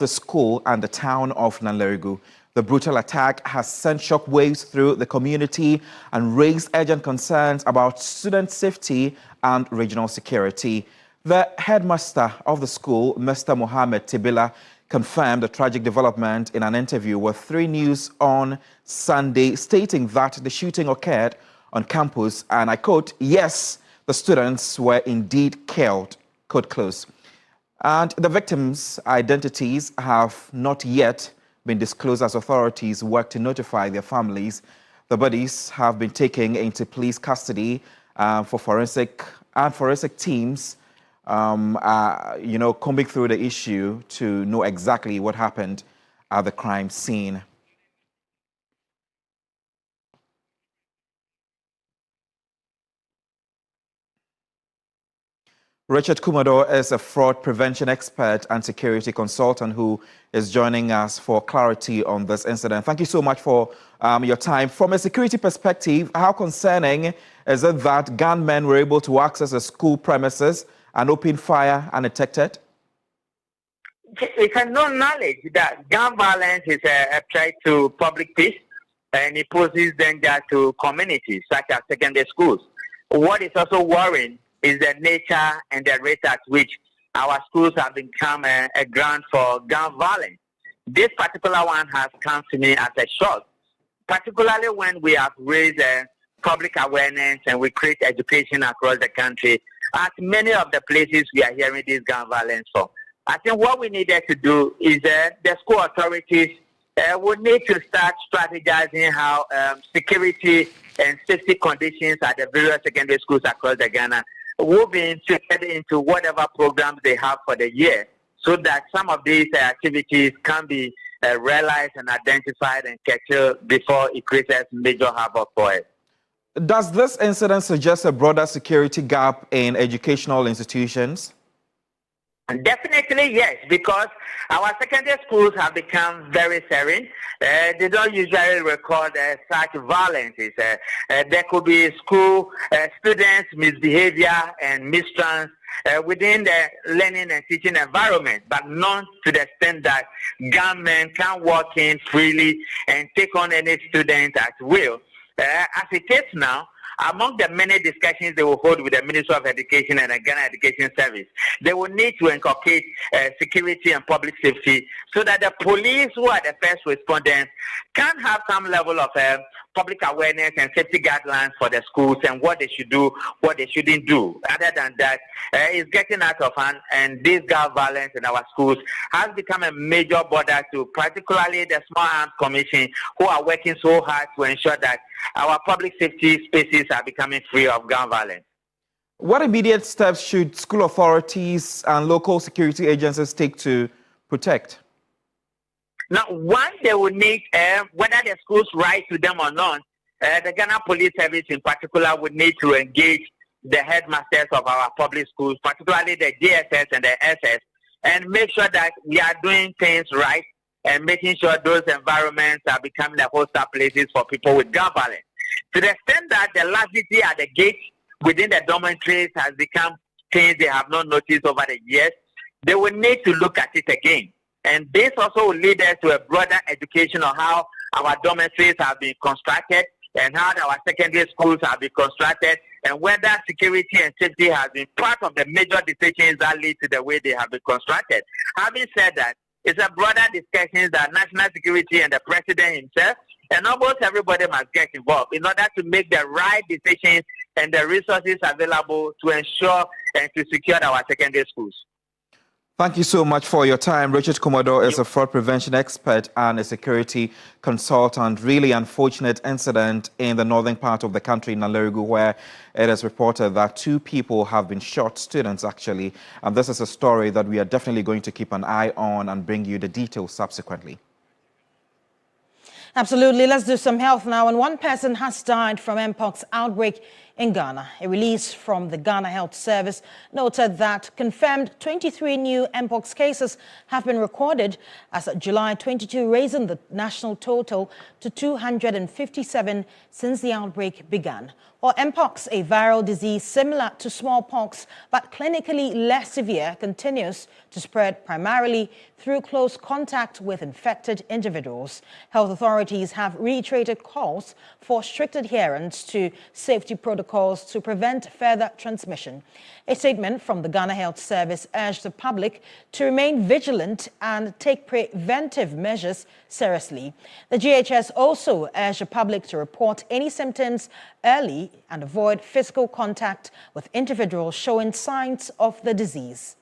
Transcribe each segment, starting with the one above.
the school and the town of Nalerigu. The brutal attack has sent shockwaves through the community and raised urgent concerns about student safety and regional security. The headmaster of the school, Mr. Mohammed Tibila, confirmed the tragic development in an interview with 3 News on Sunday, stating that the shooting occurred on campus, and I quote, "Yes, the students were indeed killed," quote close. And the victims' identities have not yet been disclosed as authorities work to notify their families. The bodies have been taken into police custody for forensic teams, combing through the issue to know exactly what happened at the crime scene. Richard Kumado is a fraud prevention expert and security consultant who is joining us for clarity on this incident. Thank you so much for your time. From a security perspective, how concerning is it that gunmen were able to access the school premises and open fire undetected? It's a known knowledge that gun violence is a threat to public peace and it poses danger to communities such as secondary schools. What is also worrying is the nature and the rate at which our schools have become a ground for gun violence. This particular one has come to me as a shock, particularly when we have raised public awareness and we create education across the country at many of the places we are hearing this gun violence from. I think what we needed to do is the school authorities would need to start strategizing how security and safety conditions at the various secondary schools across the Ghana will be integrated into whatever programs they have for the year, so that some of these activities can be realized and identified and curtailed before it creates major havoc for it. Does this incident suggest a broader security gap in educational institutions? Definitely, yes, because our secondary schools have become very serene. They don't usually record such violences. There could be school students' misbehavior and mistrust within the learning and teaching environment, but not to the extent that gunmen can walk in freely and take on any student at will. As it is now, among the many discussions they will hold with the Ministry of Education and the Ghana Education Service, they will need to inculcate security and public safety so that the police, who are the first respondents, can have some level of public awareness and safety guidelines for the schools and what they should do, what they shouldn't do. Other than that, it's getting out of hand, and this gun violence in our schools has become a major bother to particularly the Small Arms Commission, who are working so hard to ensure that our public safety spaces are becoming free of gun violence. What immediate steps should school authorities and local security agencies take to protect? Now, one, they will need, whether the schools write to them or not, the Ghana Police Service in particular would need to engage the headmasters of our public schools, particularly the JSS and the SS, and make sure that we are doing things right and making sure those environments are becoming the hostile places for people with gun violence. To the extent that the laxity at the gate within the dormitories has become things they have not noticed over the years, they will need to look at it again. And this also will lead us to a broader education on how our dormitories have been constructed and how our secondary schools have been constructed, and whether security and safety has been part of the major decisions that lead to the way they have been constructed. Having said that, it's a broader discussion that national security and the president himself and almost everybody must get involved in order to make the right decisions and the resources available to ensure and to secure our secondary schools. Thank you so much for your time. Richard Kumado is a fraud prevention expert and a security consultant. Really unfortunate incident in the northern part of the country, Nalerigu, where it is reported that 2 people have been shot, students actually. And this is a story that we are definitely going to keep an eye on and bring you the details subsequently. Absolutely. Let's do some health now. And one person has died from Mpox outbreak in Ghana. A release from the Ghana Health Service noted that confirmed 23 new mpox cases have been recorded as of July 22, raising the national total to 257 since the outbreak began. While mpox, a viral disease similar to smallpox but clinically less severe, continues to spread primarily through close contact with infected individuals. Health authorities have reiterated calls for strict adherence to safety protocols to prevent further transmission. A statement from the Ghana Health Service urged the public to remain vigilant and take preventive measures seriously. The GHS also urged the public to report any symptoms early and avoid physical contact with individuals showing signs of the disease.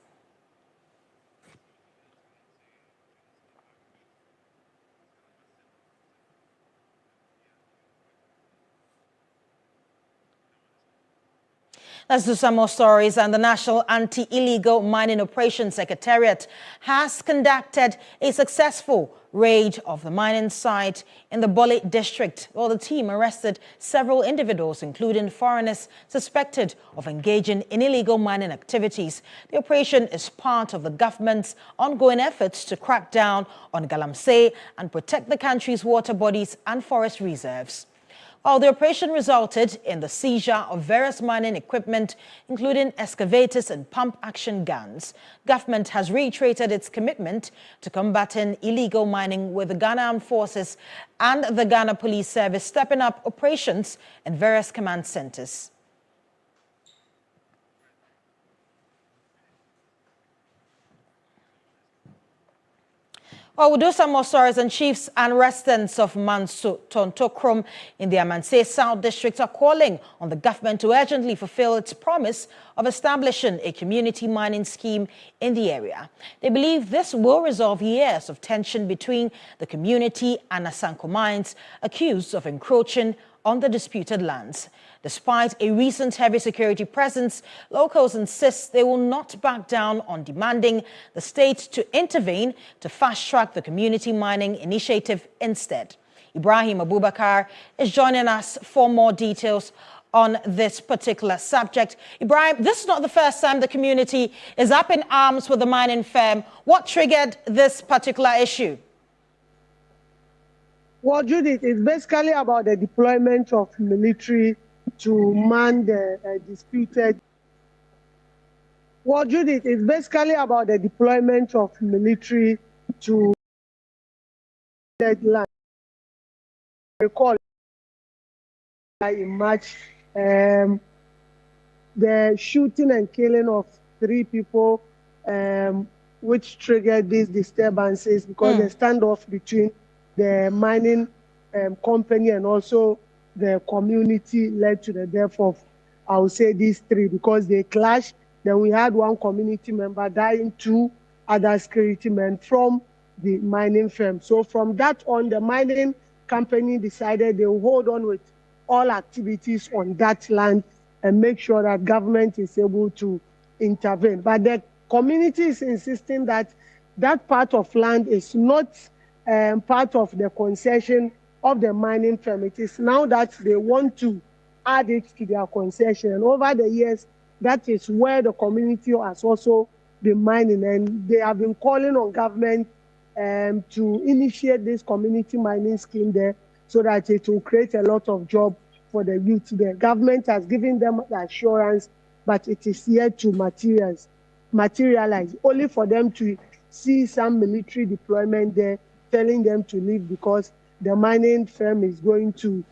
Let's do some more stories. And the National Anti-Illegal Mining Operations Secretariat has conducted a successful raid of the mining site in the Bole district. Well, the team arrested several individuals, including foreigners, suspected of engaging in illegal mining activities. The operation is part of the government's ongoing efforts to crack down on galamsey and protect the country's water bodies and forest reserves. While the operation resulted in the seizure of various mining equipment, including excavators and pump-action guns, government has reiterated its commitment to combating illegal mining, with the Ghana Armed Forces and the Ghana Police Service stepping up operations in various command centers. Well, we'll do some more stories. And chiefs and residents of Manso Tontokrom in the Amansay South District are calling on the government to urgently fulfill its promise of establishing a community mining scheme in the area. They believe this will resolve years of tension between the community and Asanko mines, accused of encroaching on the disputed lands. Despite a recent heavy security presence, locals insist they will not back down on demanding the state to intervene to fast-track the community mining initiative instead. Ibrahim Abubakar is joining us for more details on this particular subject. Ibrahim, this is not the first time the community is up in arms with the mining firm. What triggered this particular issue? Well, Judith, it's basically about the deployment of military to man the disputed. Well, Judith, it's basically about the deployment of military to land. Recall in March, the shooting and killing of 3 people, which triggered these disturbances because the standoff between the mining company and also the community led to the death of, I would say, these 3 because they clashed. Then we had 1 community member dying, 2 other security men from the mining firm. So from that on, the mining company decided they will hold on with all activities on that land and make sure that government is able to intervene. But the community is insisting that that part of land is not part of the concession of the mining firm. It is now that they want to add it to their concession. And over the years, that is where the community has also been mining. And they have been calling on government to initiate this community mining scheme there so that it will create a lot of jobs for the youth there. Government has given them the assurance, but it is yet to materialize, only for them to see some military deployment there, telling them to leave because the mining firm is going to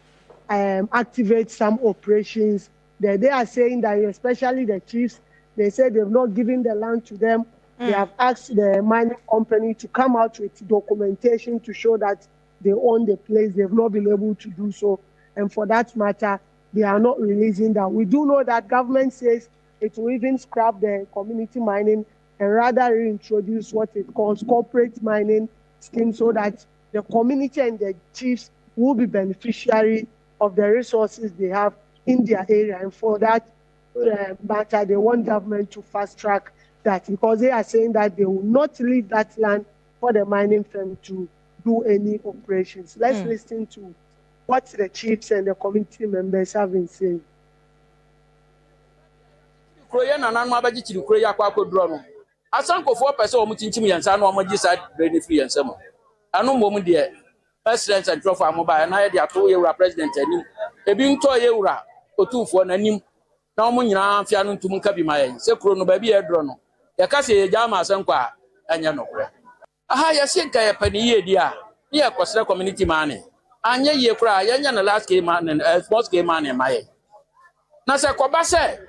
activate some operations. They are saying that, especially the chiefs, they said they've not given the land to them. They have asked the mining company to come out with documentation to show that they own the place. They've not been able to do so. And for that matter, they are not releasing that. We do know that government says it will even scrap the community mining and rather reintroduce what it calls corporate mining scheme so that the community and the chiefs will be beneficiary of the resources they have in their area. And for that matter, they want government to fast track that because they are saying that they will not leave that land for the mining firm to do any operations. Let's listen to what the chiefs and the community members have been saying. Kroya na nan mabaji chiri kroya kwa kodro no. Asanko for person omu chinchim yansa no omu side brain free yansa mo. Anu mom de president and trophy mobile na ye de ato yewura president anim. Ebi nto yewura otufo nanim. Na omu nyina afia no ntum nka bi mayen. Se kro no ba bi edro no. Ya kase ye jama asanko a anya no kra. Aha ya se nka ye pani ye di a. Ye kwasra community man. Anya ye kra ya nya na last game man small game man maye. Na se koba se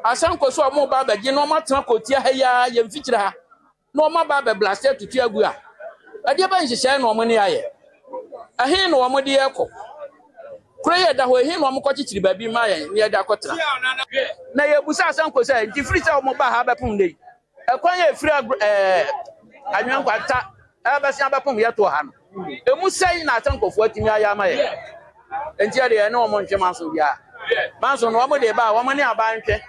asanko so omo ba ba gi no matena kotia ha ya ye mfikira ha. No ma ba ba blaster tutu agu a. Ade ba nhihye no omo ne aye. Ahe no omo de ekọ. Prayer da ho ehe no omo kwachichiri ba bi ma ye ne da akotena. Na ye busa asanko se nti free se omo ba ha ba pum dey. Ekwan ye free anwan kwata aba se ba pum ye to ha no. Emu sei na asanko fo atimi aya ma ye. Enti ade ye no omo ntwe manso bia. Manso no omo de ba omo ne aba ntwe.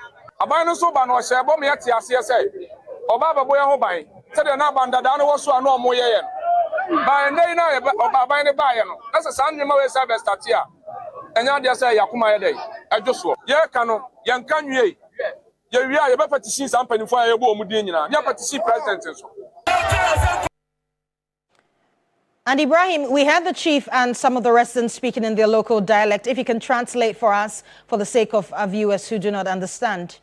Aban no so ba no hye bom ye te ase se. Oba babo ye ho ban. Se de na bandada no wo so ano omo ye ye. Ba ndey na oba ban ne ba ye no. Na se san nyema we se be start ya. Enya de se yakuma ye dey. Adwoso. Ye ka no ye nka nwie. Ye wi a ye be petition san panifo a ye bo omu din nyina. Ye petition president so. And Ibrahim, we had the chief and some of the residents speaking in their local dialect. If you can translate for us, for the sake of our viewers who do not understand.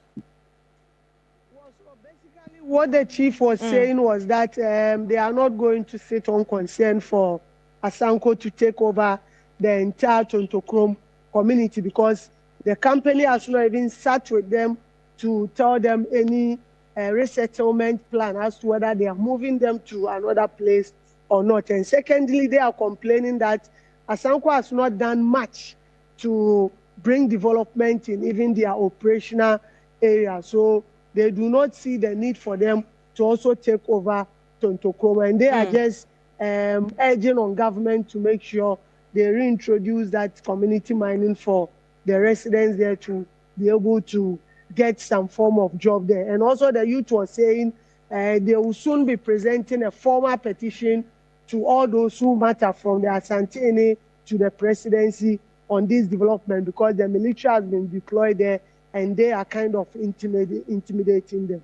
What the chief was saying was that they are not going to sit on concern for Asanko to take over the entire Tontokrom community because the company has not even sat with them to tell them any resettlement plan as to whether they are moving them to another place or not. And secondly, they are complaining that Asanko has not done much to bring development in even their operational area. So they do not see the need for them to also take over Tontokrom. And they are just urging on government to make sure they reintroduce that community mining for the residents there to be able to get some form of job there. And also the youth was saying they will soon be presenting a formal petition to all those who matter from the Asante to the presidency on this development because the military has been deployed there and they are kind of intimidating them.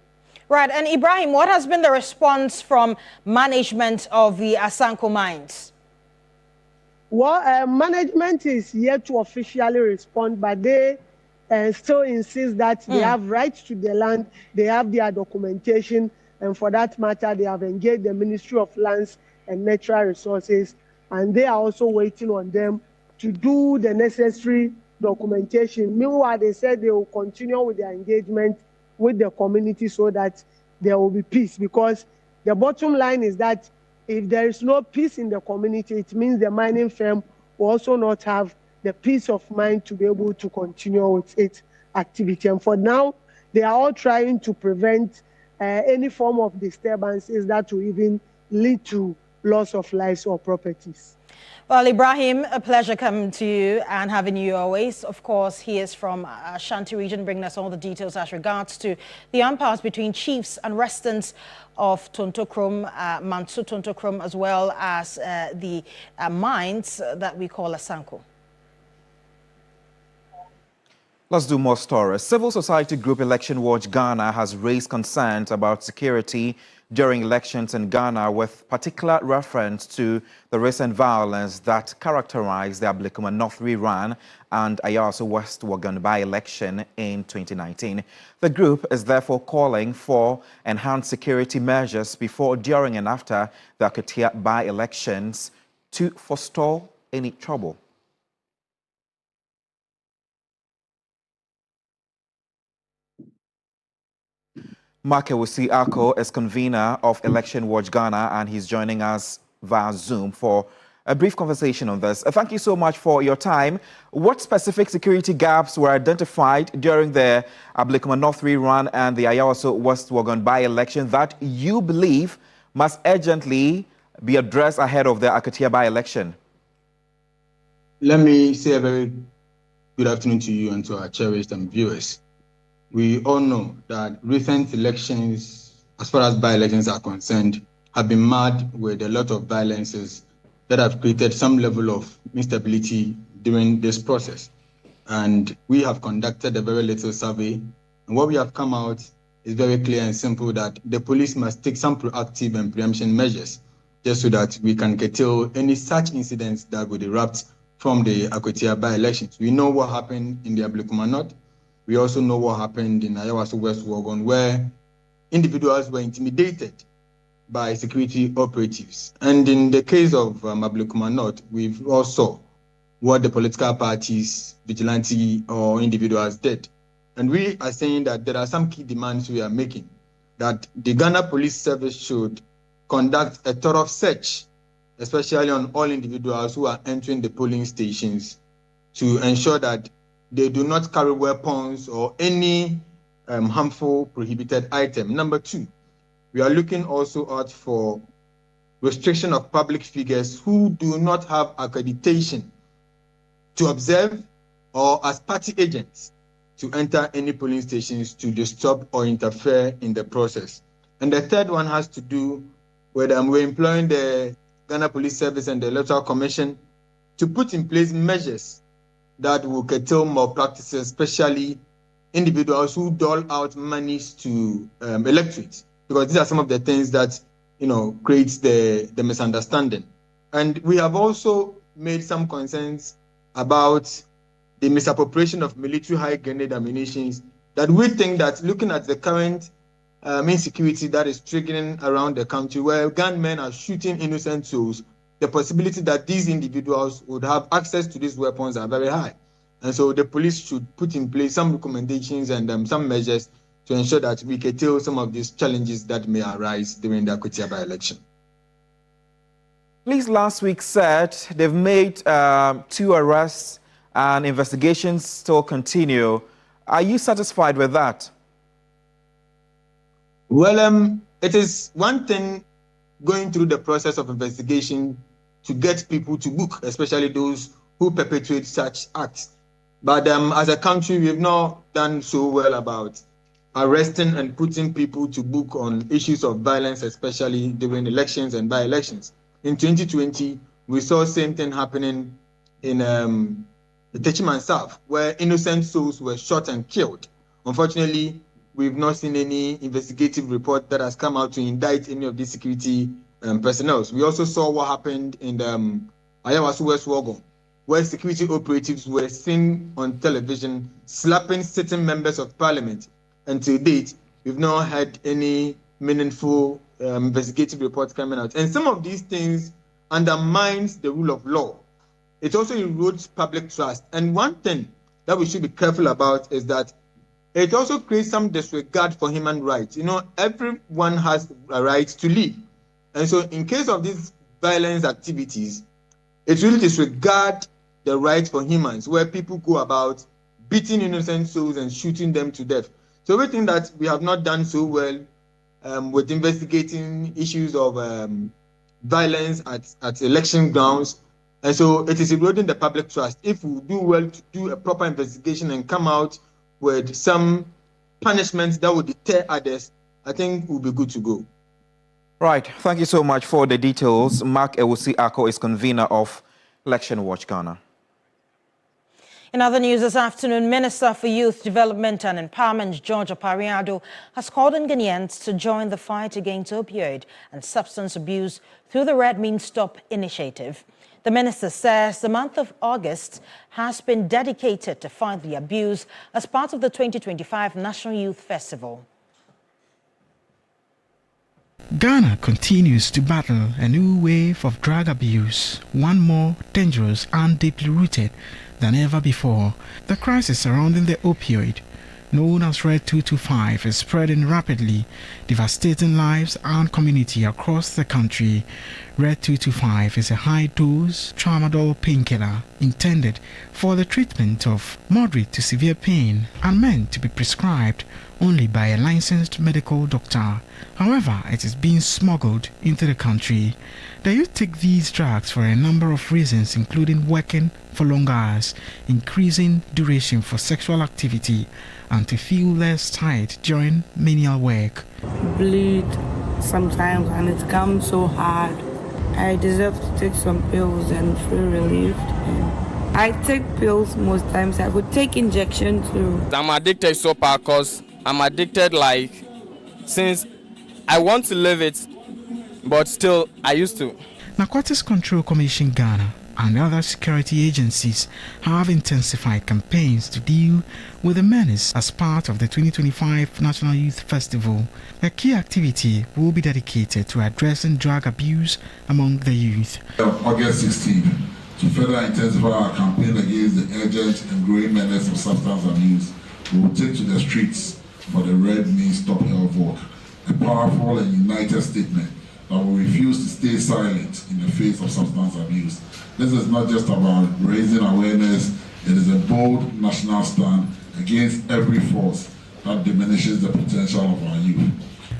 Right, and Ibrahim, what has been the response from management of the Asanko mines? Well, management is yet to officially respond, but they still insist that they have rights to the land, they have their documentation, and for that matter, they have engaged the Ministry of Lands and Natural Resources, and they are also waiting on them to do the necessary documentation. Meanwhile, they said they will continue with their engagement with the community so that there will be peace, because the bottom line is that if there is no peace in the community, it means the mining firm will also not have the peace of mind to be able to continue with its activity. And for now, they are all trying to prevent any form of disturbances that will even lead to loss of lives or properties. Well, Ibrahim, a pleasure coming to you and having you always. Of course, he is from Ashanti region, bringing us all the details as regards to the impasse between chiefs and residents of Tontokrom, Mansu Tontokrom, as well as the mines that we call Asanko. Let's do more stories. Civil society group Election Watch Ghana has raised concerns about security during elections in Ghana, with particular reference to the recent violence that characterized the Ablikuma North rerun and Ayaso West Wagan by-election in 2019. The group is therefore calling for enhanced security measures before, during and after the Akatia by-elections to forestall any trouble. Makewusi Ako is convener of Election Watch Ghana, and he's joining us via Zoom for a brief conversation on this. Thank you so much for your time. What specific security gaps were identified during the Ablikuma North rerun and the Ayawaso West Wagon by-election that you believe must urgently be addressed ahead of the Akatia by-election? Let me say a very good afternoon to you and to our cherished viewers. We all know that recent elections, as far as by-elections are concerned, have been marred with a lot of violences that have created some level of instability during this process. And we have conducted a very little survey And what we have come out is very clear and simple that the police must take some proactive and preemption measures just so that we can curtail any such incidents that would erupt from the Akwatia by-elections. We know what happened in the Ablekuma North. We also know what happened in Ayawaso West Wuogon, where individuals were intimidated by security operatives. And in the case of Ablekuma North, we've also what the political parties, vigilante or individuals did. And we are saying that there are some key demands we are making, that the Ghana Police Service should conduct a thorough search, especially on all individuals who are entering the polling stations, to ensure that they do not carry weapons or any harmful prohibited item. Number two, we are looking also out for restriction of public figures who do not have accreditation to observe or as party agents to enter any polling stations to disturb or interfere in the process. And the third one has to do with we're employing the Ghana Police Service and the Electoral Commission to put in place measures that will curtail malpractices, especially individuals who dole out monies to electorates, because these are some of the things that creates the misunderstanding. And we have also made some concerns about the misappropriation of military high-grenade ammunitions, that we think that looking at the current insecurity that is triggering around the country, where gunmen are shooting innocent souls, the possibility that these individuals would have access to these weapons are very high. And so the police should put in place some recommendations and some measures to ensure that we curtail some of these challenges that may arise during the Akwatia by-election. Police last week said they've made 2 arrests and investigations still continue. Are you satisfied with that? Well, it is one thing going through the process of investigation to get people to book, especially those who perpetrate such acts. But as a country, we've not done so well about arresting and putting people to book on issues of violence, especially during elections and by-elections. In 2020, we saw the same thing happening in the Techiman South, where innocent souls were shot and killed. Unfortunately, we've not seen any investigative report that has come out to indict any of these security personnel. We also saw what happened in the Ayawaso West Wuogon, where security operatives were seen on television slapping sitting members of parliament. And to date, we've not had any meaningful investigative reports coming out. And some of these things undermines the rule of law. It also erodes public trust. And one thing that we should be careful about is that it also creates some disregard for human rights. Everyone has a right to live. And so in case of these violence activities, it really disregards the right for humans, where people go about beating innocent souls and shooting them to death. So we think that we have not done so well with investigating issues of violence at election grounds. And so it is eroding the public trust. If we do well to do a proper investigation and come out with some punishments that would deter others, I think we'll be good to go. Right. Thank you so much for the details. Mark Ewusi Ako is convener of Election Watch Ghana. In other news this afternoon, Minister for Youth Development and Empowerment, George Apariado, has called on Ghanaians to join the fight against opioid and substance abuse through the Red Mean Stop initiative. The minister says the month of August has been dedicated to fight the abuse as part of the 2025 National Youth Festival. Ghana continues to battle a new wave of drug abuse, one more dangerous and deeply rooted than ever before. The crisis surrounding the opioid, known as Red 225, is spreading rapidly, devastating lives and community across the country. Red 225 is a high-dose tramadol painkiller intended for the treatment of moderate to severe pain and meant to be prescribed only by a licensed medical doctor. However, it is being smuggled into the country. The youth take these drugs for a number of reasons, including working for long hours, increasing duration for sexual activity, and to feel less tired during menial work. Bleed sometimes and it comes so hard. I deserve to take some pills and feel relieved. I take pills most times. I would take injection too. I'm addicted so far because I'm addicted, like, since I want to live it, but still, I used to. Narcotics Control Commission Ghana and other security agencies have intensified campaigns to deal with the menace as part of the 2025 National Youth Festival. A key activity will be dedicated to addressing drug abuse among the youth. August 16th, to further intensify our campaign against the urgent and growing menace of substance abuse, we will take to the streets for the Red Means Stop Health Walk, a powerful and united statement that will refuse to stay silent in the face of substance abuse. This is not just about raising awareness, it is a bold national stand against every force that diminishes the potential of our youth.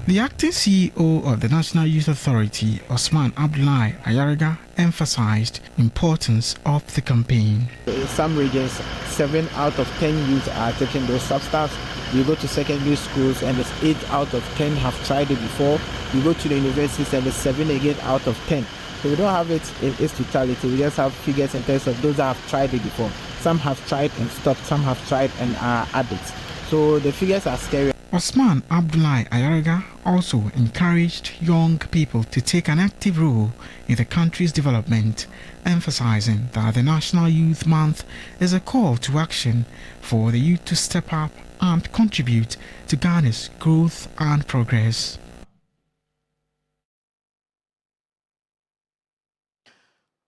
The acting CEO of the National Youth Authority, Osman Abdullahi Ayariga, emphasized the importance of the campaign. In some regions, 7 out of 10 youth are taking those substances. You go to secondary schools and it's 8 out of 10 have tried it before. You go to the universities and it's 7 again out of 10. So we don't have it in its totality. We just have figures in terms of those that have tried it before. Some have tried and stopped, some have tried and are addicts. So the figures are scary. Osman Abdullahi Ayariga also encouraged young people to take an active role in the country's development, emphasizing that the National Youth Month is a call to action for the youth to step up and contribute to Ghana's growth and progress.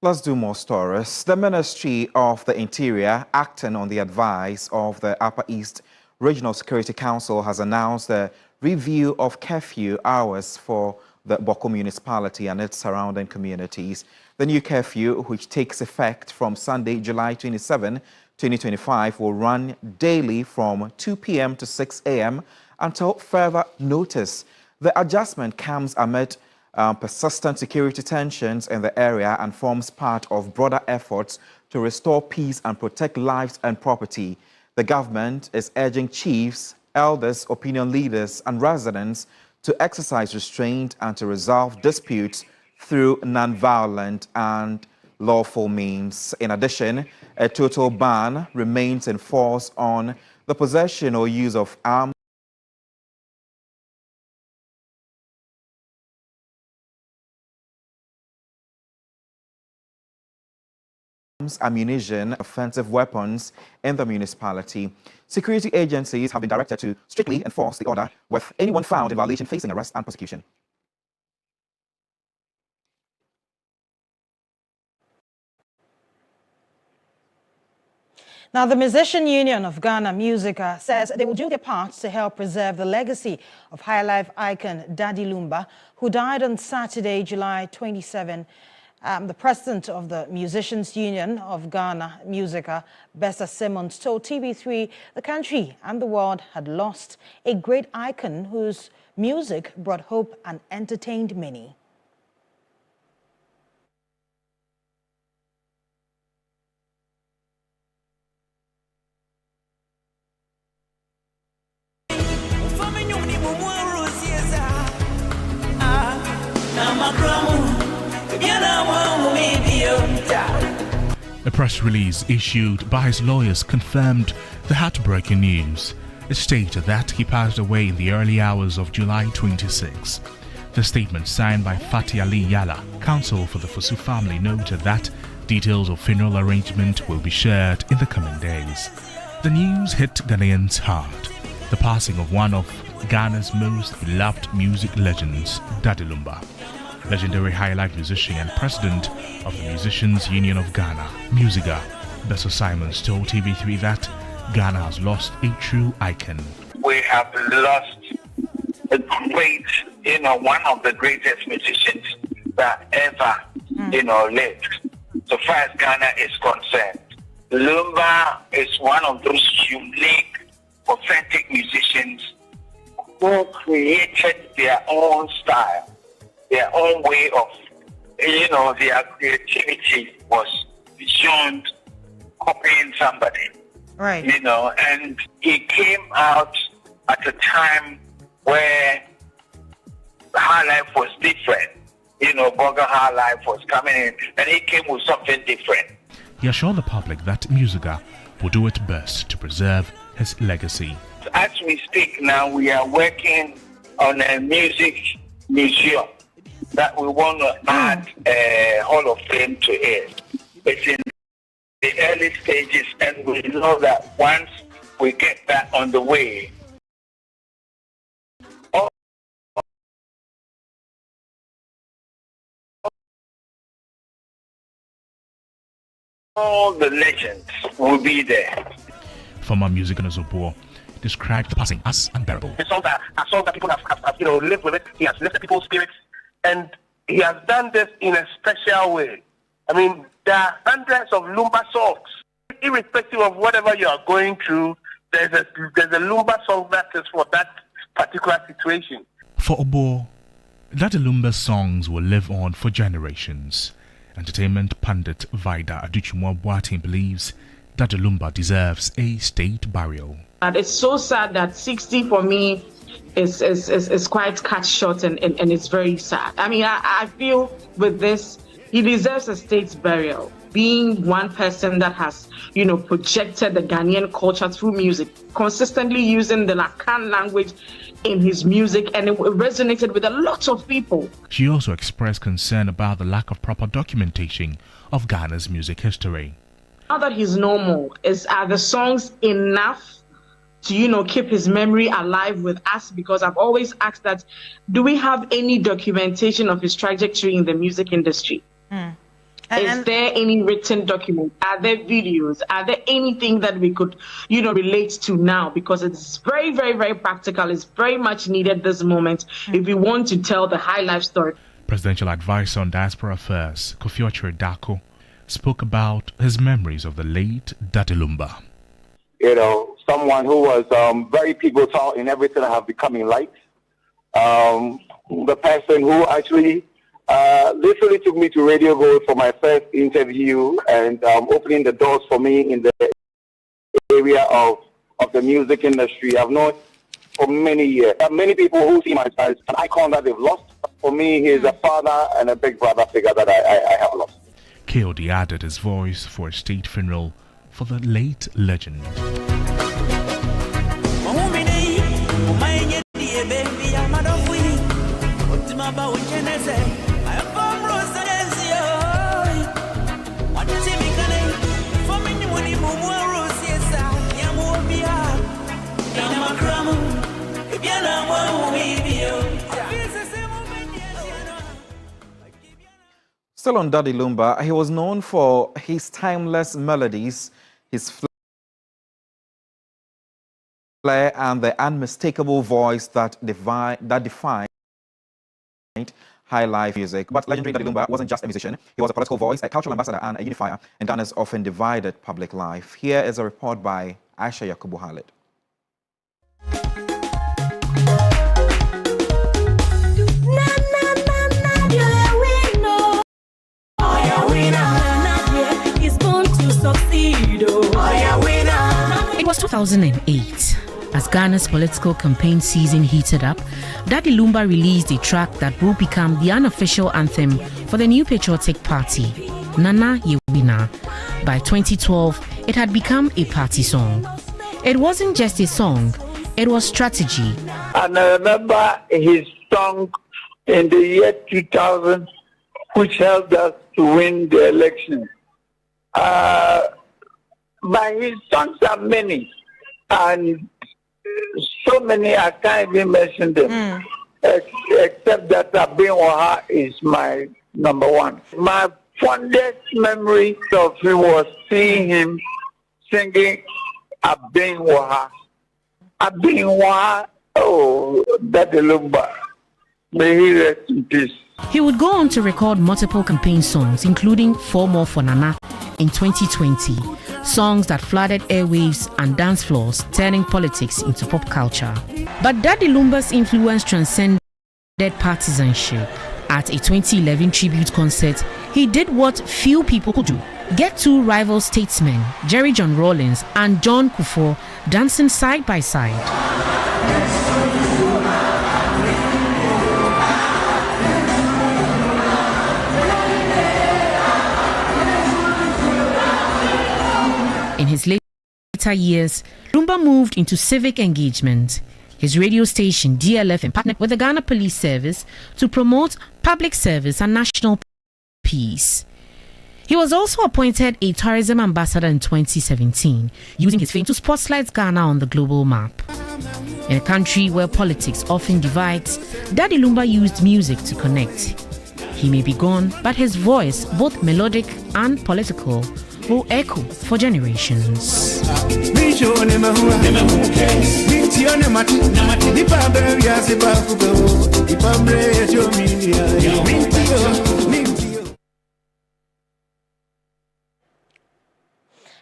Let's do more stories. The Ministry of the Interior, acting on the advice of the Upper East Regional Security Council, has announced the review of curfew hours for the Boko municipality and its surrounding communities. The new curfew, which takes effect from Sunday, July 27, 2025, will run daily from 2 p.m. to 6 a.m. until further notice. The adjustment comes amid persistent security tensions in the area and forms part of broader efforts to restore peace and protect lives and property. The government is urging chiefs, elders, opinion leaders, and residents to exercise restraint and to resolve disputes through non-violent and lawful means. In addition, a total ban remains in force on the possession or use of arms, ammunition, offensive weapons in the municipality. Security agencies have been directed to strictly enforce the order, with anyone found in violation facing arrest and prosecution. Now, the Musician Union of Ghana, Musica, says they will do their part to help preserve the legacy of high life icon Daddy Lumba, who died on Saturday, July 27. The president of the Musicians Union of Ghana, Musica, Bessa Simmons, told TV3 the country and the world had lost a great icon whose music brought hope and entertained many. A press release issued by his lawyers confirmed the heartbreaking news. It stated that he passed away in the early hours of July 26. The statement, signed by Fatih Ali Yala, counsel for the Fosu family, noted that details of funeral arrangement will be shared in the coming days. The news hit Ghanaians hard. The passing of one of Ghana's most beloved music legends, Daddy Lumba. Legendary highlife musician and president of the Musicians Union of Ghana, Musica, Bessa Simons, told TV3 that Ghana has lost a true icon. We have lost a great, one of the greatest musicians that ever, lived. So far as Ghana is concerned, Lumba is one of those unique, authentic musicians who created their own style. Their own way of, their creativity was beyond copying somebody. Right. And he came out at a time where high life was different. Burger high life was coming in, and he came with something different. He assured the public that Musica will do its best to preserve his legacy. As we speak now, we are working on a music museum that we want to add a Hall of Fame to it. It's in the early stages, and we know that once we get that on the way, all the legends will be there. Former music Zobo described the passing as unbearable. A song that people have lived with it. He has lifted people's spirits, and he has done this in a special way. I mean, there are hundreds of Lumba songs. Irrespective of whatever you are going through, there's a Lumba song that is for that particular situation. For Obo, that Lumba songs will live on for generations. Entertainment pundit Vida Aduchimwa Boateng believes that Lumba deserves a state burial. And it's so sad that 60 for me is quite cut short and it's very sad. I mean, I feel with this, he deserves a state burial. Being one person that has, projected the Ghanaian culture through music, consistently using the Lakan language in his music, and it resonated with a lot of people. She also expressed concern about the lack of proper documentation of Ghana's music history. Now that he's no more, are the songs enough to, keep his memory alive with us? Because I've always asked that, do we have any documentation of his trajectory in the music industry? Is there any written document? Are there videos? Are there anything that we could, relate to now? Because it's very, very, very practical. It's very much needed this moment if we want to tell the high life story. Presidential advisor on diaspora affairs, Curfew spoke about his memories of the late Daddy Lumba. Someone who was very pivotal in everything I have become in life. The person who actually literally took me to Radio Gold for my first interview and opening the doors for me in the area of the music industry. I've known for many years. There are many people who see myself as an icon that they've lost. For me, he's a father and a big brother figure that I have lost. KOD added his voice for a state funeral for the late legend. Still on Daddy Lumba, he was known for his timeless melodies, his flair, and the unmistakable voice that defined high life music. But legendary Daddy Lumba wasn't just a musician. He was a political voice, a cultural ambassador, and a unifier in Ghana's often divided public life. Here is a report by Aisha Yakubu Khalid. It was 2008. As Ghana's political campaign season heated up, Daddy Lumba released a track that will become the unofficial anthem for the new patriotic party, Nana Yewina. By 2012, it had become a party song. It wasn't just a song, it was strategy. And I remember his song in the year 2000, which helped us to win the election. But his songs are many, and so many I can't even mention them, except that Abin Waha is my number one. My fondest memory of him was seeing him singing Abin Waha. Abin Waha, oh, Daddy Lumba, may he rest in peace. He would go on to record multiple campaign songs, including 4 More for Nana in 2020, songs that flooded airwaves and dance floors, turning politics into pop culture. But Daddy Lumba's influence transcended partisanship. At a 2011 tribute concert, he did what few people could do: get 2 rival statesmen, Jerry John Rawlings and John Kufuor, dancing side by side. In his latest later years, Lumba moved into civic engagement. His radio station, DLF, partnered with the Ghana Police Service to promote public service and national peace. He was also appointed a tourism ambassador in 2017, using his fame to spotlight Ghana on the global map. In a country where politics often divides, Daddy Lumba used music to connect. He may be gone, but his voice, both melodic and political, will echo for generations.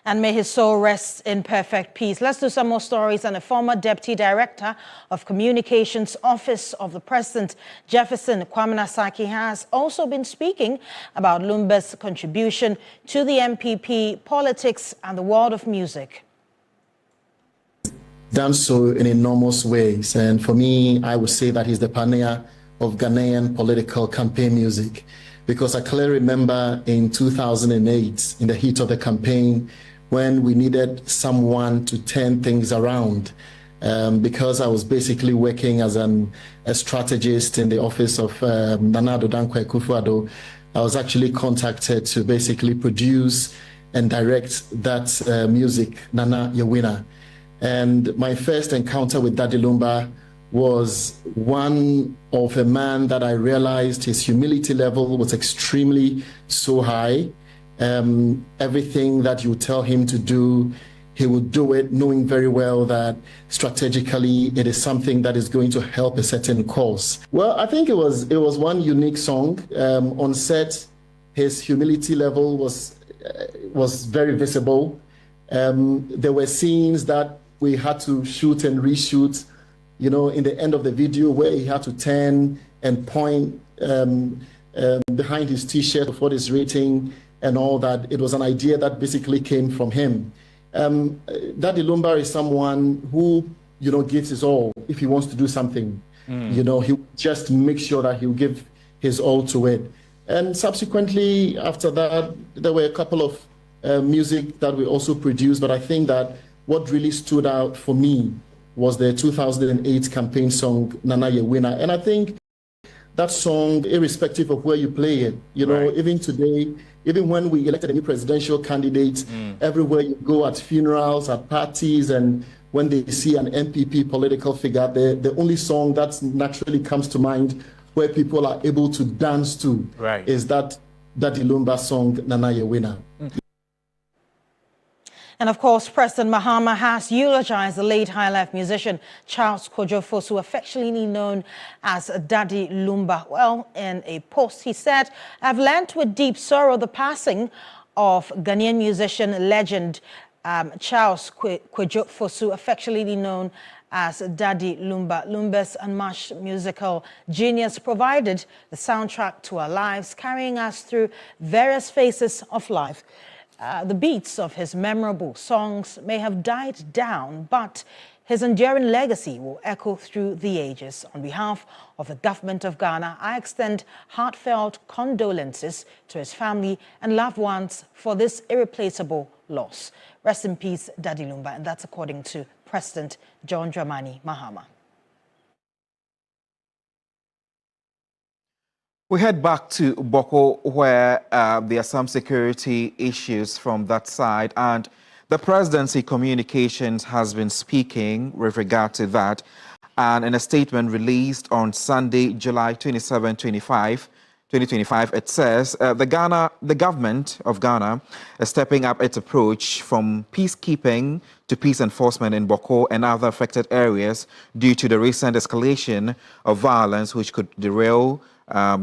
And may his soul rest in perfect peace. Let's do some more stories. And a former Deputy Director of Communications Office of the President, Jefferson Kwame-Nasaki, has also been speaking about Lumba's contribution to the MPP, politics, and the world of music. Done so in enormous ways. And for me, I would say that he's the pioneer of Ghanaian political campaign music. Because I clearly remember in 2008, in the heat of the campaign, when we needed someone to turn things around, because I was basically working as a strategist in the office of Nana Addo Dankwa Akufo-Addo, I was actually contacted to basically produce and direct that music, Nana Yewina. And my first encounter with Daddy Lumba was one of a man that I realized his humility level was extremely so high. Everything that you tell him to do, he would do it, knowing very well that strategically it is something that is going to help a certain cause. Well, I think it was one unique song. On set, his humility level was very visible. There were scenes that we had to shoot and reshoot, you know, in the end of the video where he had to turn and point behind his T-shirt of what is rating and all that. It was an idea that basically came from him. Daddy Lumba is someone who, you know, gives his all if he wants to do something. You know, he just make sure that he'll give his all to it. And subsequently, after that, there were a couple of music that we also produced, but I think that what really stood out for me was the 2008 campaign song, Nana Yewina. And I think that song, irrespective of where you play it, you know, even today, even when we elected a new presidential candidate, everywhere you go at funerals, at parties, and when they see an MPP political figure, the only song that naturally comes to mind where people are able to dance to is that Daddy Lumba song, Nana Yewina. And of course, President Mahama has eulogized the late high-life musician Charles Kojo-Fosu, affectionately known as Daddy Lumba. Well, in a post, he said, "I've learned with deep sorrow the passing of Ghanaian musician legend Charles Kojo-Fosu, affectionately known as Daddy Lumba. Lumba's unmatched musical genius provided the soundtrack to our lives, carrying us through various phases of life. The beats of his memorable songs may have died down, but his enduring legacy will echo through the ages. On behalf of the government of Ghana, I extend heartfelt condolences to his family and loved ones for this irreplaceable loss. Rest in peace, Daddy Lumba." And that's according to President John Dramani Mahama. We head back to Boko, where there are some security issues from that side, and the presidency communications has been speaking with regard to that. And in a statement released on Sunday, July 27, 2025, it says the government of Ghana is stepping up its approach from peacekeeping to peace enforcement in Boko and other affected areas due to the recent escalation of violence, which could derail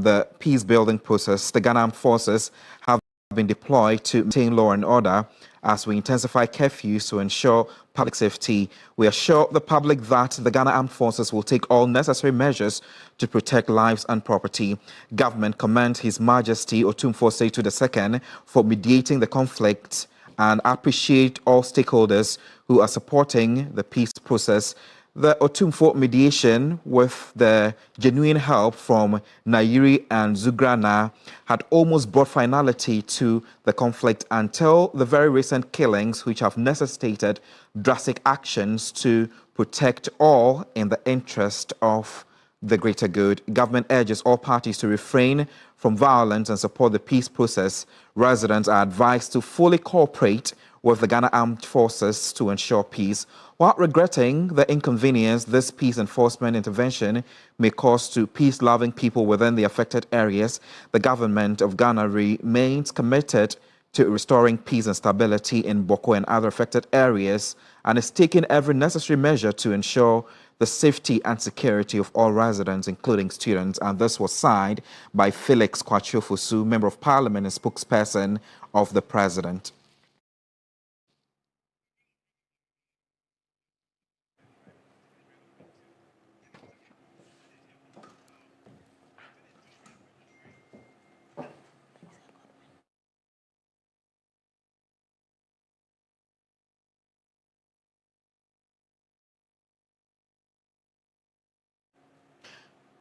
the peace-building process. The Ghana Armed Forces have been deployed to maintain law and order as we intensify curfews to ensure public safety. We assure the public that the Ghana Armed Forces will take all necessary measures to protect lives and property. Government commends His Majesty Otumfuo Seitu II for mediating the conflict and appreciate all stakeholders who are supporting the peace process. The Otumfo mediation, with the genuine help from Nairi and Zugrana, had almost brought finality to the conflict until the very recent killings, which have necessitated drastic actions to protect all in the interest of the greater good. Government urges all parties to refrain from violence and support the peace process. Residents are advised to fully cooperate with the Ghana Armed Forces to ensure peace, while regretting the inconvenience this peace enforcement intervention may cause to peace-loving people within the affected areas. The government of Ghana remains committed to restoring peace and stability in Boko and other affected areas, and is taking every necessary measure to ensure the safety and security of all residents, including students. And this was signed by Felix Kwachiofosu, Member of Parliament and spokesperson of the President.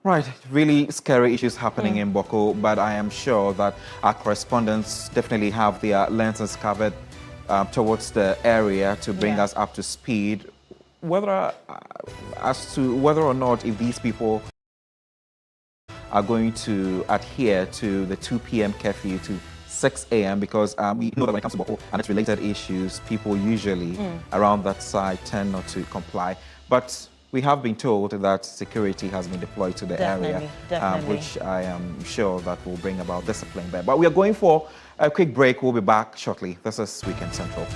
Right, really scary issues happening in Boko, but I am sure that our correspondents definitely have their lenses covered towards the area to bring us up to speed, as to whether or not if these people are going to adhere to the 2 p.m. curfew to 6 a.m. because we know that when it comes to Boko and its related issues, people usually around that side tend not to comply. But we have been told that security has been deployed to the area, which I am sure that will bring about discipline there. But we are going for a quick break. We'll be back shortly. This is Weekend Central.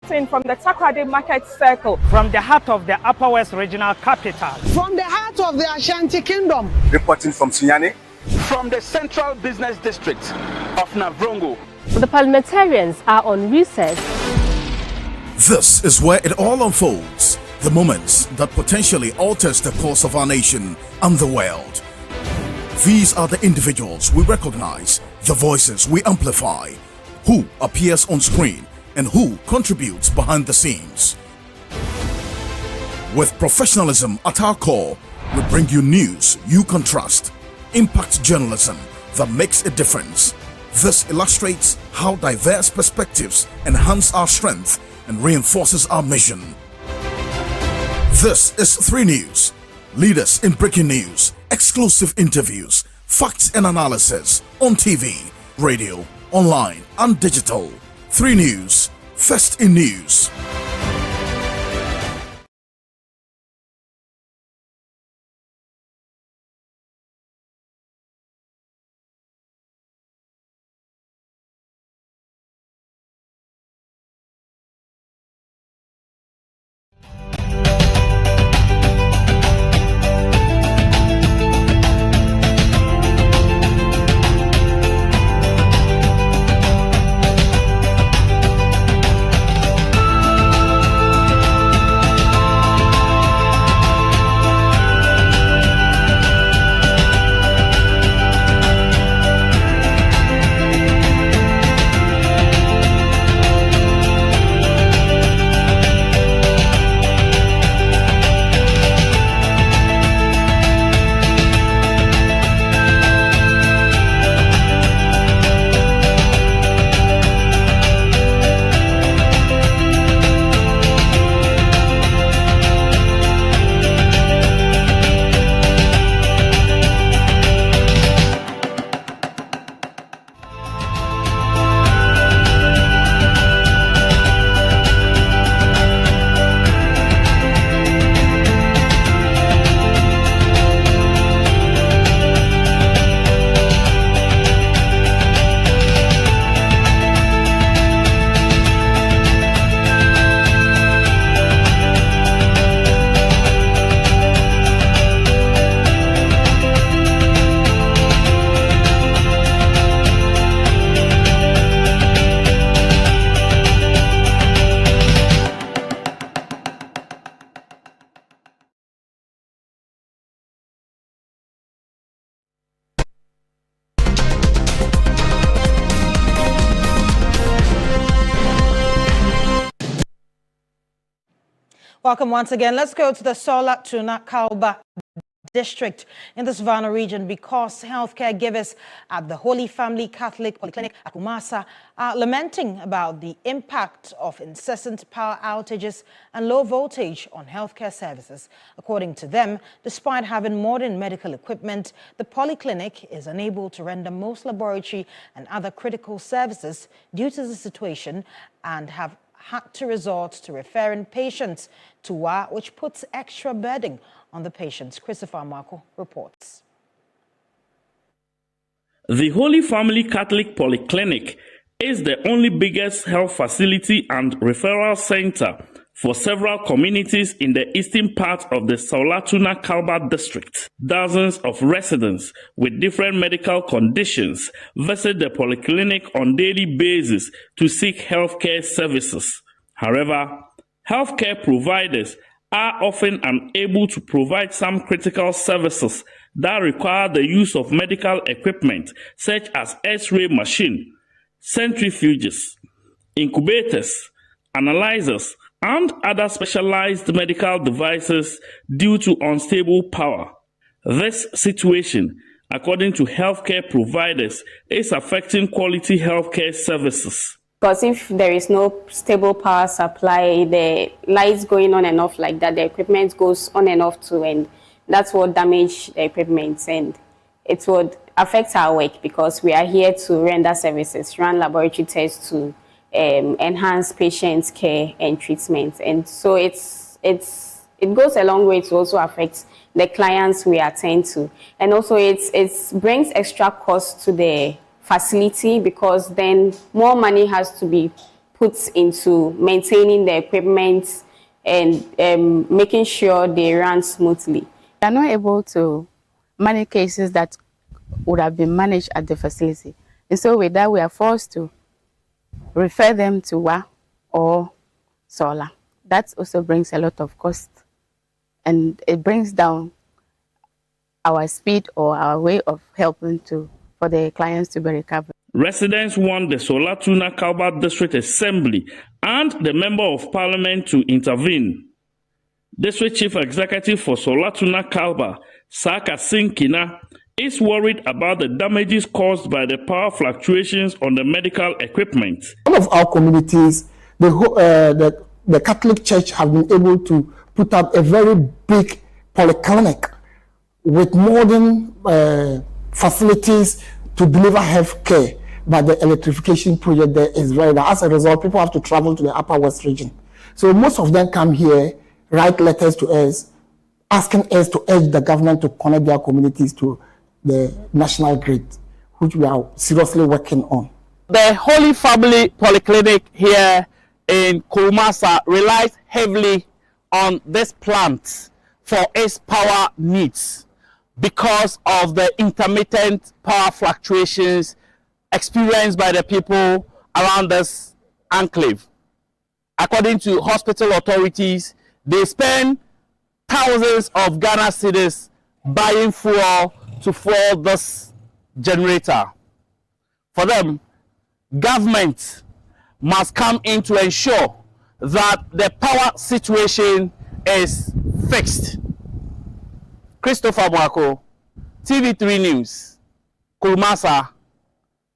From the Takoradi Market Circle. From the heart of the Upper West Regional Capital. From the heart of the Ashanti Kingdom. Reporting from Sinyane. From the Central Business District of Navrongo. The parliamentarians are on recess. This is where it all unfolds. The moments that potentially alters the course of our nation and the world. These are the individuals we recognize, the voices we amplify, who appears on screen and who contributes behind the scenes. With professionalism at our core, we bring you news you can trust, impact journalism that makes a difference. This illustrates how diverse perspectives enhance our strength and reinforces our mission. This is 3 News, leaders in breaking news, exclusive interviews, facts and analysis on TV, radio, online and digital. 3 News, first in news. Welcome once again. Let's go to the Sola-Tuna Kalba district in the Savannah region because healthcare givers at the Holy Family Catholic Polyclinic at Kumasa are lamenting about the impact of incessant power outages and low voltage on healthcare services. According to them, despite having modern medical equipment, the polyclinic is unable to render most laboratory and other critical services due to the situation and have had to resort to referring patients to WA, which puts extra burden on the patients. Christopher Marco reports. The Holy Family Catholic Polyclinic is the only biggest health facility and referral center for several communities in the eastern part of the Sola-Tuna Kalba district. Dozens of residents with different medical conditions visit the polyclinic on daily basis to seek healthcare services. However, healthcare providers are often unable to provide some critical services that require the use of medical equipment such as X-ray machine, centrifuges, incubators, analyzers, and other specialized medical devices due to unstable power. This situation, according to healthcare providers, is affecting quality healthcare services. Because if there is no stable power supply, the lights going on and off like that, the equipment goes on and off too, and that's what damages the equipment, and it would affect our work because we are here to render services, run laboratory tests to enhance patients' care and treatment. And so it goes a long way to also affect the clients we attend to. And also it brings extra cost to the facility because then more money has to be put into maintaining the equipment and making sure they run smoothly. They are not able to manage cases that would have been managed at the facility. And so with that, we are forced to refer them to WA or SOLA. That also brings a lot of cost, and it brings down our speed or our way of helping for the clients to be recovered. Residents want the Solatuna Kalba District Assembly and the Member of Parliament to intervene. District Chief Executive for Solatuna Kalba, Saka Sinkina, is worried about the damages caused by the power fluctuations on the medical equipment. All of our communities, the Catholic Church have been able to put up a very big polyclinic with modern facilities to deliver health care, but the electrification project there is very bad. As a result, people have to travel to the Upper West region. So most of them come here, write letters to us, asking us to urge the government to connect their communities to the national grid, which we are seriously working on. The Holy Family Polyclinic here in Kurumasa relies heavily on this plant for its power needs because of the intermittent power fluctuations experienced by the people around this enclave. According to hospital authorities, they spend thousands of Ghana cedis buying fuel to fuel this generator. For them, government must come in to ensure that the power situation is fixed. Christopher Mwako, TV3 News, Kurumasa,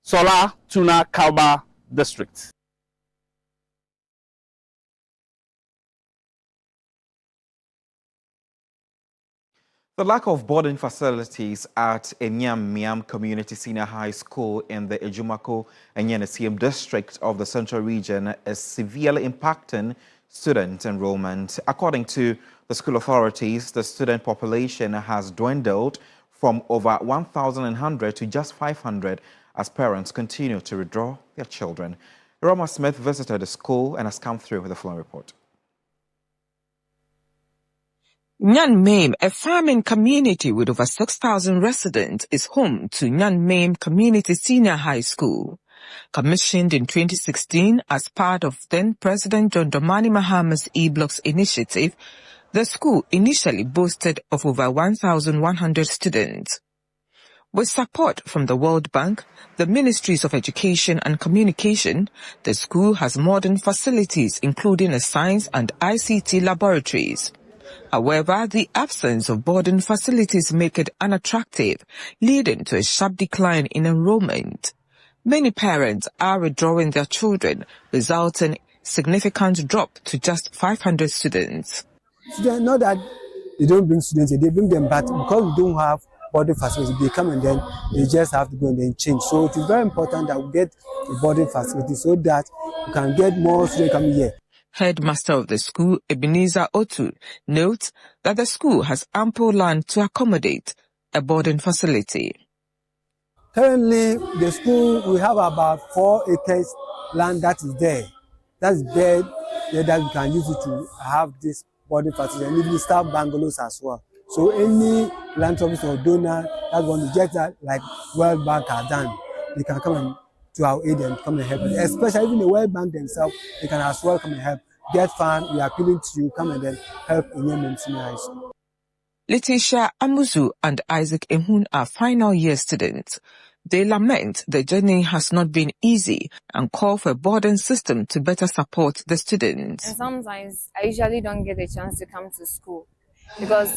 Sola Tuna Kalba District. The lack of boarding facilities at Nyam Community Senior High School in the Ejumako and Yenesiem district of the Central Region is severely impacting student enrollment. According to the school authorities, the student population has dwindled from over 1,100 to just 500 as parents continue to withdraw their children. Rama Smith visited the school and has come through with a full report. Nyam, a farming community with over 6,000 residents, is home to Nyam Community Senior High School. Commissioned in 2016 as part of then-President John Dramani Mahama's E-Blocks initiative, the school initially boasted of over 1,100 students. With support from the World Bank, the Ministries of Education and Communication, the school has modern facilities including a science and ICT laboratories. However, the absence of boarding facilities make it unattractive, leading to a sharp decline in enrollment. Many parents are withdrawing their children, resulting in a significant drop to just 500 students. Not that they don't bring students, they bring them back because we don't have boarding facilities. They come and then they just have to go and then change. So it is very important that we get a boarding facility so that we can get more students coming here. Headmaster of the school, Ebenezer Otu, notes that the school has ample land to accommodate a boarding facility. Currently, the school, we have about 4 acres land that is there. That's there that we can use it to have this boarding facility and even staff bungalows as well. So any philanthropist or donor that want to get that, like World Bank has done, they can come and to our aid and come and help us. Especially even the World Bank themselves, they can as well come and help. Get fund, we are appealing to you, come and then help in Yemen Senior High School. Letitia Amuzu and Isaac Ehun are final year students. They lament the journey has not been easy and call for a boarding system to better support the students. And sometimes I usually don't get a chance to come to school because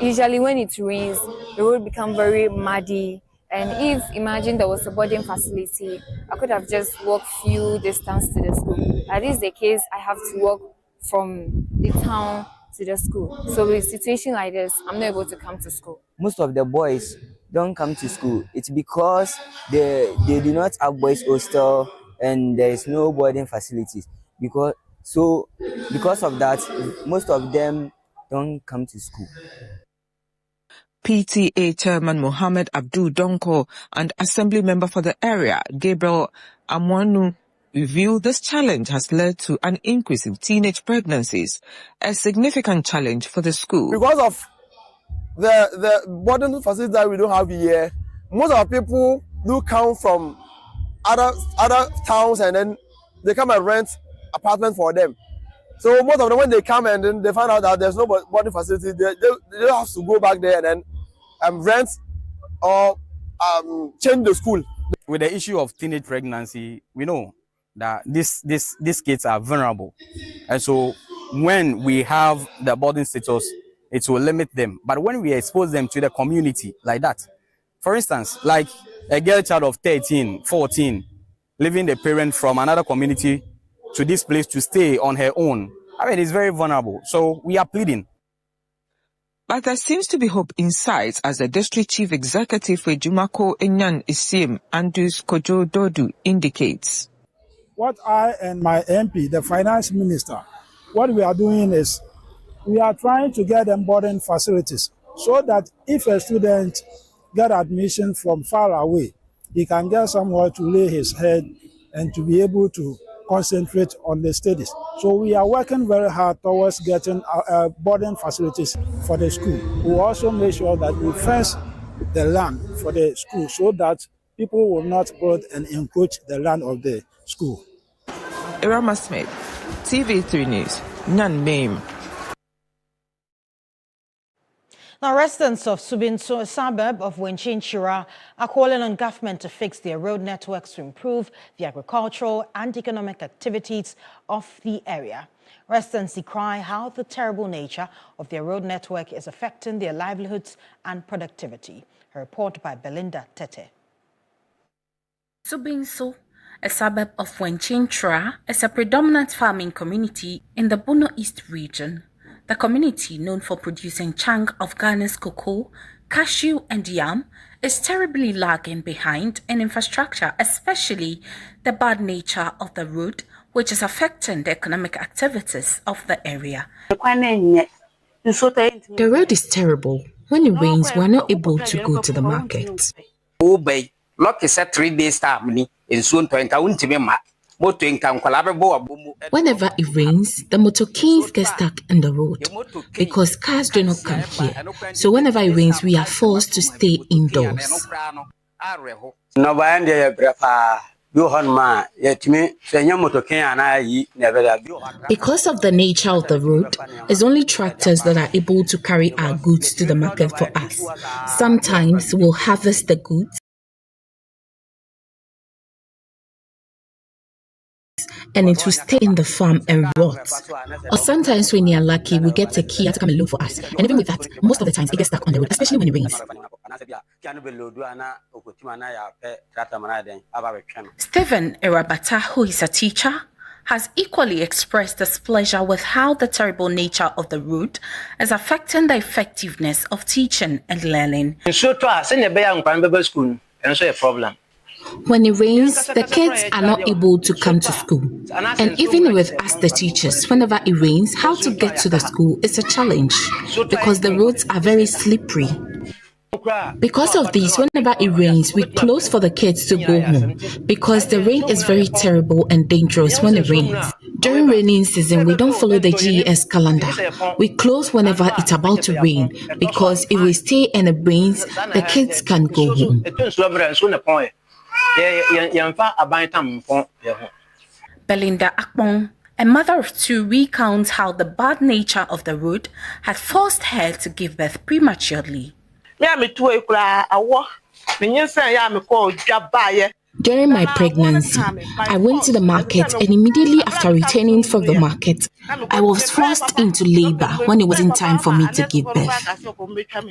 usually when it rains, the road becomes very muddy. And if, imagine there was a boarding facility, I could have just walked few distance to the school. That is the case, I have to walk from the town to the school. So with a situation like this, I'm not able to come to school. Most of the boys don't come to school. It's because they do not have boys hostel and there is no boarding facilities. Because of that, most of them don't come to school. PTA Chairman Mohammed Abdul Donko and Assembly Member for the area, Gabriel Amwanu, reveal this challenge has led to an increase in teenage pregnancies, a significant challenge for the school. Because of the boarding facilities that we don't have here, most of our people do come from other towns, and then they come and rent apartments for them. So most of them, when they come and then they find out that there's no boarding facility, they have to go back there and then rent or change the school. With the issue of teenage pregnancy, we know that these kids are vulnerable, and so when we have the boarding status, it will limit them. But when we expose them to the community like that, for instance, like a girl child of 13, 14, leaving the parent from another community to this place to stay on her own, I mean, it's very vulnerable. So we are pleading. But there seems to be hope in sight, as the District Chief Executive for Jumako Enyan Isim, Andus Kojo Dodu, indicates. What I and my MP, the Finance Minister, what we are doing is we are trying to get them boarding facilities so that if a student get admission from far away, he can get somewhere to lay his head and to be able to concentrate on the studies. So we are working very hard towards getting boarding facilities for the school. We also make sure that we fence the land for the school so that people will not build and encroach the land of the school. Irama Smith, TV3 News, Nyam. Now, residents of Subinso, a suburb of Winchinchira, are calling on government to fix their road networks to improve the agricultural and economic activities of the area. Residents decry how the terrible nature of their road network is affecting their livelihoods and productivity. A report by Belinda Tete. Subinso, a suburb of Winchinchira, is a predominant farming community in the Bono East region. The community, known for producing chunk of Ghana's cocoa, cashew and yam, is terribly lagging behind in infrastructure, especially the bad nature of the road, which is affecting the economic activities of the area. The road is terrible. When it rains, we are not able to go to the market. Whenever it rains, the motorcades get stuck in the road because cars do not come here. So whenever it rains, we are forced to stay indoors. Because of the nature of the road, it's only tractors that are able to carry our goods to the market for us. Sometimes we'll harvest the goods and it will stay in the farm and rot. Or sometimes when we are lucky, we get a key to come and look for us. And even with that, most of the times it gets stuck on the road, especially when it rains. Stephen Erabata, who is a teacher, has equally expressed displeasure with how the terrible nature of the road is affecting the effectiveness of teaching and learning. When it rains, the kids are not able to come to school. And even with us, the teachers, whenever it rains, how to get to the school is a challenge because the roads are very slippery. Because of this, whenever it rains, we close for the kids to go home because the rain is very terrible and dangerous when it rains. During raining season, we don't follow the GES calendar. We close whenever it's about to rain because if we stay and it rains, the kids can go home. Belinda Akpong, a mother of two, recounts how the bad nature of the road had forced her to give birth prematurely. During my pregnancy, I went to the market and immediately after returning from the market, I was forced into labor when it wasn't time for me to give birth.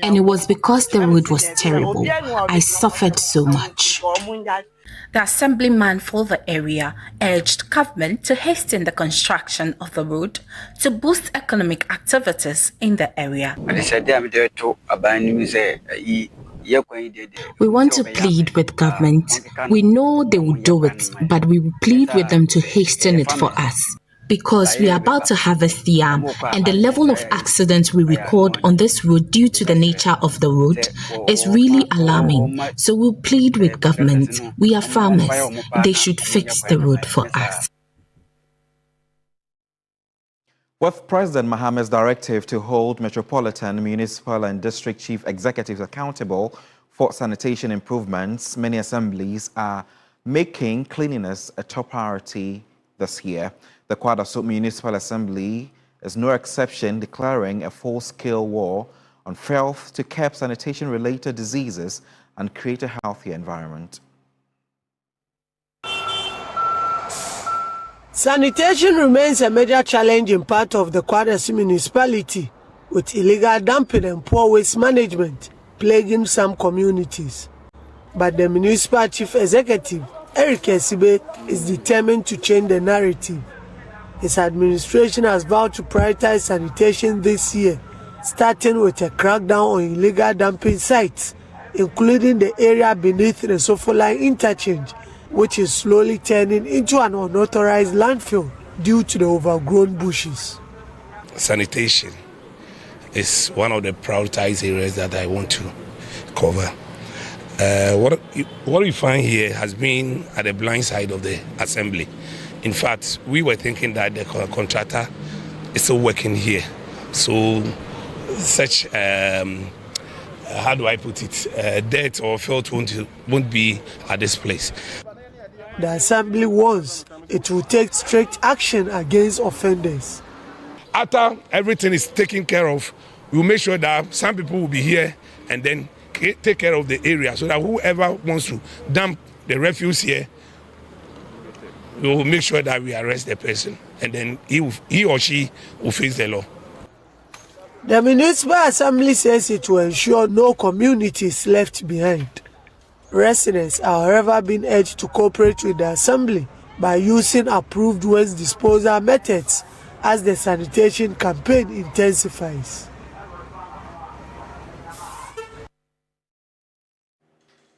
And it was because the road was terrible. I suffered so much. The assemblyman for the area urged government to hasten the construction of the road to boost economic activities in the area. We want to plead with government. We know they will do it, but we will plead with them to hasten it for us. because we are about to harvest yam, and the level of accidents we record on this road due to the nature of the road is really alarming. So we'll plead with government. We are farmers. They should fix the road for us. With President Mahama's directive to hold metropolitan, municipal and district chief executives accountable for sanitation improvements, many assemblies are making cleanliness a top priority this year. The Kwadaso Municipal Assembly is no exception, declaring a full-scale war on filth to curb sanitation-related diseases and create a healthier environment. Sanitation remains a major challenge in part of the Kwadaso municipality, with illegal dumping and poor waste management plaguing some communities. But the municipal chief executive, Eric Esibe, is determined to change the narrative. His administration has vowed to prioritize sanitation this year, starting with a crackdown on illegal dumping sites, including the area beneath the Sofoline interchange, which is slowly turning into an unauthorized landfill due to the overgrown bushes. Sanitation is one of the prioritized areas that I want to cover. What we find here has been at the blind side of the assembly. In fact, we were thinking that the contractor is still working here. So such, how do I put it, dirt or filth won't be at this place. The assembly warns it will take strict action against offenders. After everything is taken care of, we'll make sure that some people will be here and then take care of the area so that whoever wants to dump the refuse here, we will make sure that we arrest the person and then he or she will face the law. The municipal assembly says it will ensure no community is left behind. Residents are, however, being urged to cooperate with the assembly by using approved waste disposal methods as the sanitation campaign intensifies.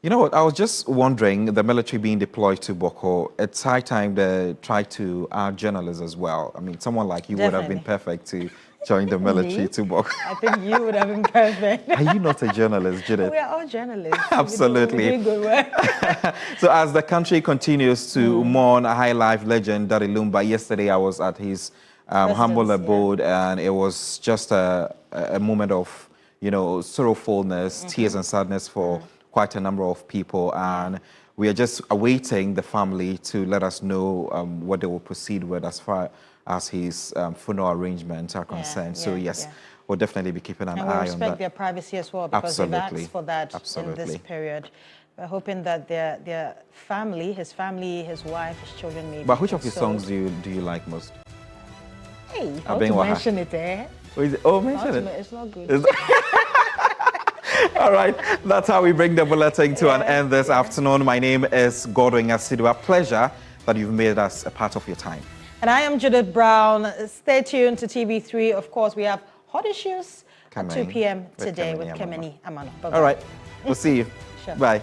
You know what, I was just wondering, the military being deployed to Boko, it's high time they try to add journalists as well. I mean, someone like you would have been perfect to join the military to Boko. I think you would have been perfect. Are you not a journalist, Judith? We are all journalists. Absolutely. We're doing good work. So as the country continues to mourn a high-life legend, Daddy Lumba, yesterday I was at his humble abode, and it was just a moment of, you know, sorrowfulness, tears and sadness for quite a number of people, and we are just awaiting the family to let us know what they will proceed with as far as his funeral arrangements are concerned. So yes, we'll definitely be keeping an eye on that. And we respect their privacy as well, because they've asked for that in this period. We're hoping that their family, his wife, his children may be But which of his consoled. songs do you like most? Hey, how to mention it, eh? Oh, mention it. It's not good. All right, that's how we bring the bulletin to an end this afternoon. My name is Godwin Asidua. Pleasure that you've made us a part of your time. And I am Judith Brown. Stay tuned to TV3. Of course, we have hot issues at 2 p.m. today with Kemeni Amano. All right, we'll see you. Sure. Bye.